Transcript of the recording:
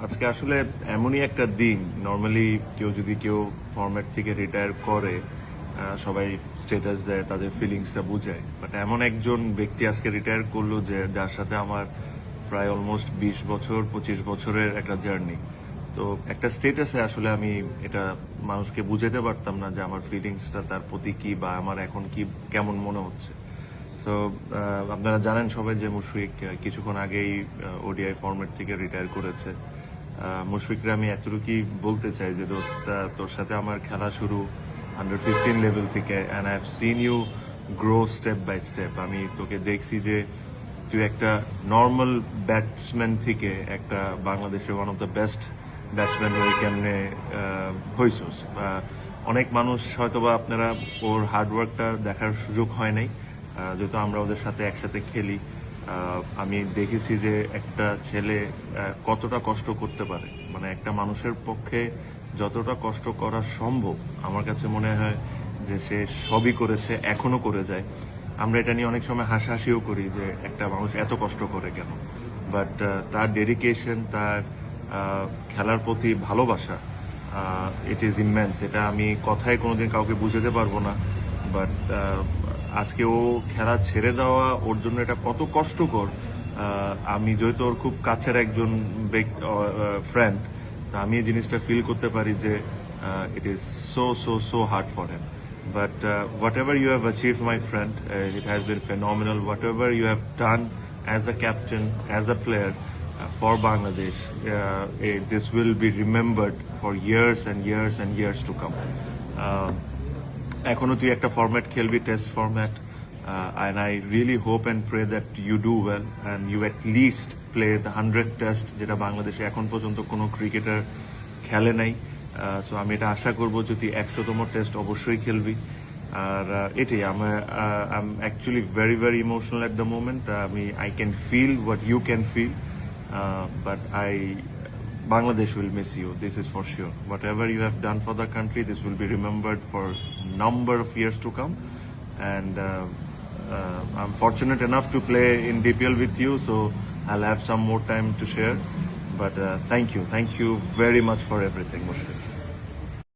আজকে আসলে এমনই একটা দিন। নর্মালি কেউ ফরম্যাট থেকে রিটায়ার করে, সবাই স্ট্যাটাস দেয়, তাদের ফিলিংসটা বুঝায়। বাট এমন একজন ব্যক্তি আজকে রিটায়ার করলো যার সাথে আমার প্রায় অলমোস্ট 20 বছর 25 বছরের একটা জার্নি। তো একটা স্ট্যাটাসে আসলে আমি এটা মানুষকে বুঝাতে পারতাম না যে আমার ফিলিংসটা তার প্রতি কি, বা আমার এখন কি কেমন মনে হচ্ছে। তো আপনারা জানেন সবাই যে মুশফিক কিছুক্ষণ আগেই ওডিআই ফরম্যাট থেকে রিটায়ার করেছে। মুশফিকরা আমি এতটুকুই বলতে চাই যে দোস্ত, তোর সাথে আমার খেলা শুরু আন্ডার 15 লেভেল থেকে, and I have seen you grow step by step. আমি তোকে দেখছি যে তুই একটা নর্মাল ব্যাটসম্যান থেকে একটা বাংলাদেশের one of the best batsman হয়ে কেমনে হইছস। অনেক মানুষ হয়তোবা আপনারা ওর হার্ডওয়ার্কটা দেখার সুযোগ হয় নাই, যেহেতু আমরা ওদের সাথে একসাথে খেলি। আমি দেখেছি যে একটা ছেলে কতটা কষ্ট করতে পারে, মানে একটা মানুষের পক্ষে যতটা কষ্ট করা সম্ভব আমার কাছে মনে হয় যে সে সবই করেছে, এখনো করে যায়। আমরা এটা নিয়ে অনেক সময় হাসাহাসিও করি যে একটা মানুষ এত কষ্ট করে কেন, বাট তার ডেডিকেশন, তার খেলার প্রতি ভালোবাসা, ইট ইজ ইমেন্স। এটা আমি কথায় কোনোদিন কাউকে বুঝাতে পারবো না। বাট আজকে ও খেলা ছেড়ে দেওয়া ওর জন্য এটা কত কষ্টকর, আমি যেহেতু ওর খুব কাছের একজন ফ্রেন্ড, তা আমি এই জিনিসটা ফিল করতে পারি যে it is so so so hard for him. But whatever you have achieved, my friend, it has been phenomenal. Whatever you have done as a captain, as a player for Bangladesh, this will be remembered for years and years and years to come. এখনো তুই একটা format খেলবি, test format, and I really hope and pray that you do well and you at least play the 100 test, যেটা বাংলাদেশে এখন পর্যন্ত কোনো cricketer খেলে নাই। সো আমি এটা আশা করবো যদি 100তম টেস্ট অবশ্যই খেলবি। আর এটাই আমি actually very very emotional at the moment. I can feel what you can feel, but Bangladesh will miss you. This is for sure. Whatever you have done for the country, this will be remembered for number of years to come. And I'm fortunate enough to play in DPL with you, so I'll have some more time to share. But thank you very much for everything, Mushfiq.